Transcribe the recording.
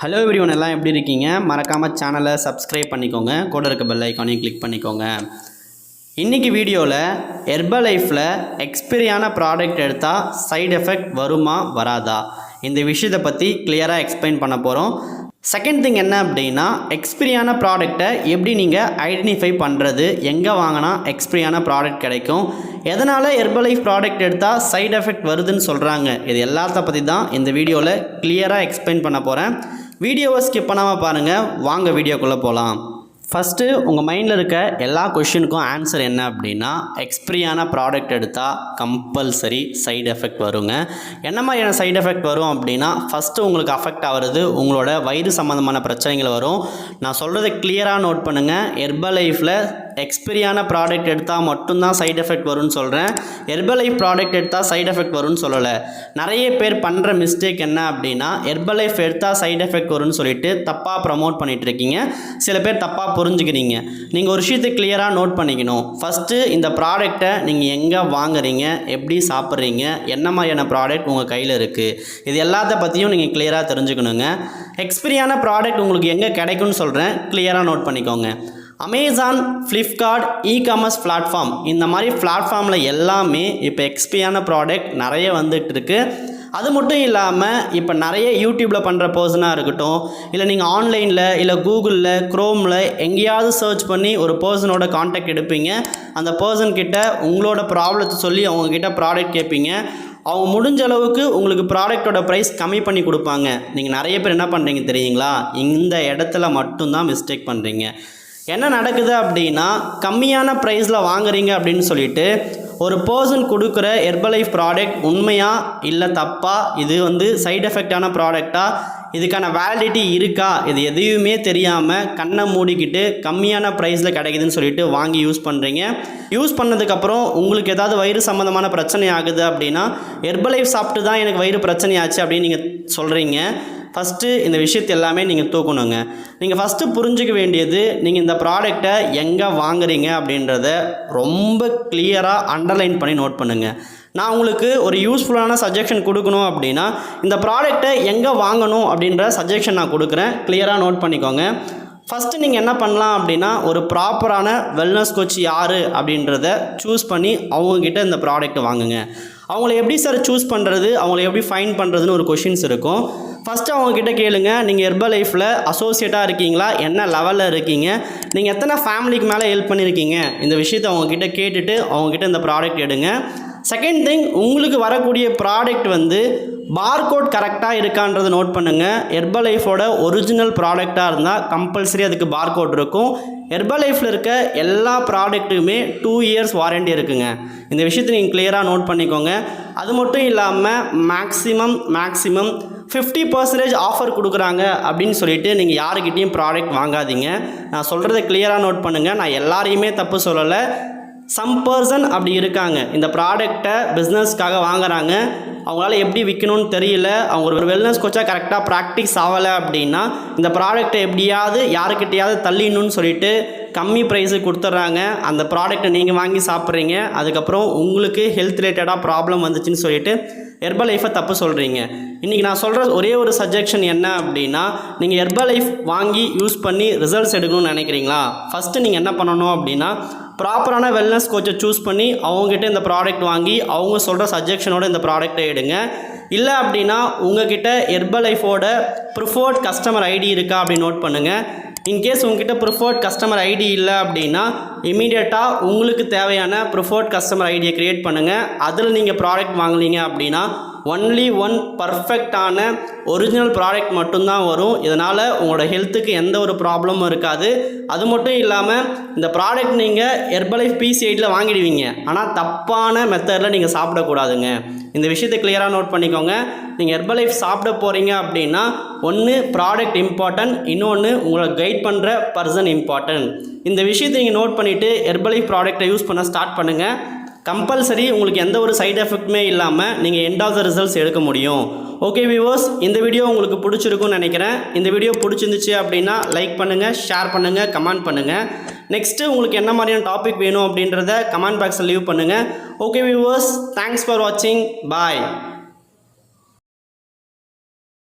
Hello everyone, எல்லாம் எப்படி இருக்கீங்க? மறக்காமல் சேனலை சப்ஸ்கிரைப் பண்ணிக்கோங்க, கூட இருக்க பெல் ஐக்கானையும் கிளிக் பண்ணிக்கோங்க. இன்றைக்கி வீடியோவில் ஹெர்பலைஃப்பில் எக்ஸ்பைரியான ப்ராடக்ட் எடுத்தால் சைடு எஃபெக்ட் வருமா வராதா, இந்த விஷயத்தை பற்றி கிளியராக எக்ஸ்பிளைன் பண்ண போகிறோம். செகண்ட் திங் என்ன அப்படின்னா, எக்ஸ்பைரியான ப்ராடக்டை எப்படி நீங்கள் ஐடென்டிஃபை பண்ணுறது, எங்கே வாங்கினா எக்ஸ்பைரியான ப்ராடக்ட் கிடைக்கும், எதனால் ஹெர்பலைஃப் ப்ராடக்ட் எடுத்தால் சைடு எஃபெக்ட் வருதுன்னு சொல்கிறாங்க, இது எல்லாத்த பற்றி தான் இந்த வீடியோவில் கிளியராக எக்ஸ்பிளைன் பண்ண போகிறேன். வீடியோவை ஸ்கிப் பண்ணாமல் பாருங்கள். வாங்க வீடியோக்குள்ளே போகலாம். ஃபஸ்ட்டு உங்கள் மைண்டில் இருக்க எல்லா கொஷினுக்கும் ஆன்சர் என்ன அப்படின்னா, எக்ஸ்பைரியான ப்ராடக்ட் எடுத்தால் கம்பல்சரி சைடு எஃபெக்ட் வருங்க. என்ன மாதிரியான சைடு எஃபெக்ட் வரும் அப்படின்னா, ஃபஸ்ட்டு உங்களுக்கு அஃபெக்ட் ஆகிறது உங்களோட வயிறு சம்மந்தமான பிரச்சனைகள் வரும். நான் சொல்கிறத கிளியராக நோட் பண்ணுங்கள். ஹெர்பலைஃப்பில் எக்ஸ்பைரியான ப்ராடக்ட் எடுத்தால் மட்டும்தான் சைடு எஃபெக்ட் வரும்னு சொல்கிறேன். ஹெர்பலைஃப் ப்ராடக்ட் எடுத்தால் சைடு எஃபெக்ட் வரும்னு சொல்லலை. நிறைய பேர் பண்ணுற மிஸ்டேக் என்ன அப்படின்னா, ஹெர்பலைஃப் எடுத்தால் சைடு எஃபெக்ட் வரும்னு சொல்லிட்டு தப்பாக ப்ரமோட் பண்ணிகிட்ருக்கீங்க. சில பேர் தப்பாக புரிஞ்சுக்கிறீங்க. நீங்கள் ஒரு விஷயத்தை கிளியராக நோட் பண்ணிக்கணும். ஃபஸ்ட்டு இந்த ப்ராடக்டை நீங்கள் எங்கே வாங்குறீங்க, எப்படி சாப்பிட்றீங்க, என்ன மாதிரியான ப்ராடக்ட் உங்கள் கையில் இருக்குது, இது எல்லாத்த பற்றியும் நீங்கள் கிளியராக தெரிஞ்சுக்கணுங்க. எக்ஸ்பைரியான ப்ராடக்ட் உங்களுக்கு எங்கே கிடைக்கும்னு சொல்கிறேன், கிளியராக நோட் பண்ணிக்கோங்க. அமேசான், ஃப்ளிப்கார்ட், இ-காமர்ஸ் பிளாட்ஃபார்ம், இந்த மாதிரி பிளாட்ஃபார்மில் எல்லாமே இப்போ எக்ஸ்பைரியான ப்ராடக்ட் நிறைய வந்துட்டு இருக்குது. அது மட்டும் இல்லாமல் இப்போ நிறைய யூடியூப்பில் பண்ணுற பர்சனாக இருக்கட்டும், இல்லை நீங்கள் ஆன்லைனில் இல்லை கூகுளில் க்ரோமில் எங்கேயாவது சர்ச் பண்ணி ஒரு பர்சனோட கான்டாக்ட் எடுப்பீங்க. அந்த பர்சன்கிட்ட உங்களோட ப்ராப்ளத்தை சொல்லி அவங்கக்கிட்ட ப்ராடக்ட் கேட்பீங்க. அவங்க முடிஞ்ச அளவுக்கு உங்களுக்கு ப்ராடக்டோட ப்ரைஸ் கம்மி பண்ணி கொடுப்பாங்க. நீங்கள் நிறைய பேர் என்ன பண்ணுறீங்க தெரியுங்களா, இந்த இடத்துல மட்டும்தான் மிஸ்டேக் பண்ணுறீங்க. என்ன நடக்குது அப்படின்னா, கம்மியான ப்ரைஸில் வாங்குறீங்க அப்படின்னு சொல்லிட்டு ஒரு பர்சன் கொடுக்குற ஹெர்பலைஃப் ப்ராடக்ட் உண்மையா இல்லை தப்பா, இது சைடு எஃபெக்டான ப்ராடக்டா, இதுக்கான வேலிடிட்டி இருக்கா, இது எதையுமே தெரியாமல் கண்ணை மூடிக்கிட்டு கம்மியான ப்ரைஸில் கிடைக்குதுன்னு சொல்லிட்டு வாங்கி யூஸ் பண்ணுறீங்க. யூஸ் பண்ணதுக்கப்புறம் உங்களுக்கு ஏதாவது வயிறு சம்மந்தமான பிரச்சனை ஆகுது அப்படின்னா, ஹெர்பலைஃப் சாப்பிட்டு தான் எனக்கு வயிறு பிரச்சனை ஆச்சு அப்படின்னு நீங்கள் சொல்கிறீங்க. ஃபஸ்ட்டு இந்த விஷயத்தை எல்லாமே நீங்கள் தூக்கணுங்க. நீங்கள் ஃபஸ்ட்டு புரிஞ்சிக்க வேண்டியது, நீங்கள் இந்த ப்ராடக்டை எங்கே வாங்குறீங்க அப்படின்றத ரொம்ப கிளியராக அண்டர்லைன் பண்ணி நோட் பண்ணுங்கள். நான் உங்களுக்கு ஒரு யூஸ்ஃபுல்லான சஜஷன் கொடுக்கணும் அப்படின்னா, இந்த ப்ராடக்டை எங்கே வாங்கணும் அப்படின்ற சஜஷன் நான் கொடுக்குறேன், கிளியராக நோட் பண்ணிக்கோங்க. ஃபஸ்ட்டு நீங்கள் என்ன பண்ணலாம் அப்படின்னா, ஒரு ப்ராப்பரான வெல்னஸ் கோச் யார் அப்படின்றத சூஸ் பண்ணி அவங்கக்கிட்ட இந்த ப்ராடக்ட்டை வாங்குங்க. அவங்கள எப்படி சார் சூஸ் பண்ணுறது, அவங்கள எப்படி ஃபைண்ட் பண்ணுறதுன்னு ஒரு கொஷின்ஸ் இருக்கும். ஃபஸ்ட்டு அவங்கக்கிட்ட கேளுங்க, நீங்கள் ஹெர்பலைஃப்பில் அசோசியேட்டாக இருக்கீங்களா, என்ன லெவலில் இருக்கீங்க, நீங்கள் எத்தனை ஃபேமிலிக்கு மேலே ஹெல்ப் பண்ணியிருக்கீங்க, இந்த விஷயத்தை அவங்கக்கிட்ட கேட்டுட்டு அவங்கக்கிட்ட இந்த ப்ராடக்ட் எடுங்க. செகண்ட் திங், உங்களுக்கு வரக்கூடிய ப்ராடக்ட் பார்கோட் கரெக்டாக இருக்கான்றதை நோட் பண்ணுங்கள். ஹெர்பலைஃபோட ஒரிஜினல் ப்ராடக்டாக இருந்தால் கம்பல்சரி அதுக்கு பார்கோட் இருக்கும். ஹெர்பலைஃப்பில் இருக்க எல்லா ப்ராடக்ட்டுக்குமே 2 இயர்ஸ் வாரண்டி இருக்குங்க. இந்த விஷயத்தை நீங்கள் கிளியராக நோட் பண்ணிக்கோங்க. அது மட்டும் இல்லாமல் மேக்ஸிமம் 50% ஆஃபர் கொடுக்குறாங்க அப்படின்னு சொல்லிட்டு நீங்கள் யாருக்கிட்டையும் ப்ராடக்ட் வாங்காதீங்க. நான் சொல்கிறத கிளியராக நோட் பண்ணுங்கள். நான் எல்லாரையுமே தப்பு சொல்லலை. சம் பர்சன் அப்படி இருக்காங்க, இந்த ப்ராடக்டை பிஸ்னஸ்க்காக வாங்குறாங்க, அவங்களால எப்படி விற்கணும்னு தெரியல, அவங்க ஒரு வெல்னஸ் கோச்சாக கரெக்டாக ப்ராக்டிஸ் ஆகலை அப்படின்னா இந்த ப்ராடக்டை எப்படியாவது யாருக்கிட்டையாவது தள்ளிடணும்னு சொல்லிட்டு கம்மி ப்ரைஸுக்கு கொடுத்துட்றாங்க. அந்த ப்ராடக்டை நீங்கள் வாங்கி சாப்பிட்றீங்க. அதுக்கப்புறம் உங்களுக்கு ஹெல்த் ரிலேட்டடாக ப்ராப்ளம் வந்துச்சுன்னு சொல்லிட்டு ஹெர்பலைஃபை தப்பு சொல்கிறீங்க. இன்றைக்கி நான் சொல்கிற ஒரே ஒரு சஜஷன் என்ன அப்படின்னா, நீங்கள் ஹெர்பலைஃப் வாங்கி யூஸ் பண்ணி ரிசல்ட்ஸ் எடுக்கணும்னு நினைக்கிறீங்களா, ஃபஸ்ட்டு நீங்கள் என்ன பண்ணணும் அப்படின்னா, ப்ராப்பரான வெல்னஸ் கோச்சை சூஸ் பண்ணி அவங்ககிட்ட இந்த ப்ராடக்ட் வாங்கி அவங்க சொல்கிற சஜஷனோட இந்த ப்ராடக்டை எடுங்க. இல்லை அப்படின்னா உங்ககிட்ட ஹெர்பலைஃபோட ப்ரிஃபர்ட் கஸ்டமர் ஐடி இருக்கா அப்படின்னு நோட் பண்ணுங்கள். இன்கேஸ் உங்ககிட்ட ப்ரிஃபர்ட் கஸ்டமர் ஐடி இல்லை அப்படின்னா இமீடியட்டாக உங்களுக்கு தேவையான ப்ரிஃபர்ட் கஸ்டமர் ஐடியை க்ரியேட் பண்ணுங்கள். அதில் நீங்கள் ப்ராடக்ட் வாங்கலீங்க அப்படின்னா ஒன்லி ஒன் பர்ஃபெக்டான ஒரிஜினல் ப்ராடக்ட் மட்டும்தான் வரும். இதனால் உங்களோட ஹெல்த்துக்கு எந்த ஒரு ப்ராப்ளமும் இருக்காது. அது மட்டும் இல்லாமல் இந்த ப்ராடக்ட் நீங்கள் ஹெர்பலைஃப் PC8 வாங்கிடுவீங்க, ஆனால் தப்பான மெத்தடில் நீங்கள் சாப்பிடக்கூடாதுங்க. இந்த விஷயத்தை கிளியராக நோட் பண்ணிக்கோங்க. நீங்கள் ஹெர்பலைஃப் சாப்பிட போகிறீங்க அப்படின்னா ஒன்று ப்ராடக்ட் இம்பார்ட்டன்ட், இன்னொன்று உங்களை கைட் பண்ணுற பர்சன் இம்பார்ட்டன்ட். இந்த விஷயத்தை நீங்கள் நோட் பண்ணிவிட்டு ஹெர்பலைஃப் ப்ராடக்டை யூஸ் பண்ண ஸ்டார்ட் பண்ணுங்கள். கம்பல்சரி உங்களுக்கு எந்த ஒரு சைடு எஃபெக்ட்டுமே இல்லாமல் நீங்கள் எண்ட் ஆஃப் த ரிசல்ட்ஸ் எடுக்க முடியும். ஓகே வியூவர்ஸ், இந்த வீடியோ உங்களுக்கு பிடிச்சிருக்குன்னு நினைக்கிறேன். இந்த வீடியோ பிடிச்சிருந்துச்சு அப்படின்னா லைக் பண்ணுங்கள், ஷேர் பண்ணுங்கள், கமெண்ட் பண்ணுங்கள். நெக்ஸ்ட்டு உங்களுக்கு என்ன மாதிரியான டாபிக் வேணும் அப்படின்றத கமெண்ட் பாக்ஸில் லீவ் பண்ணுங்கள். ஓகே வியூவர்ஸ், தேங்க்ஸ் ஃபார் வாட்சிங். பாய்.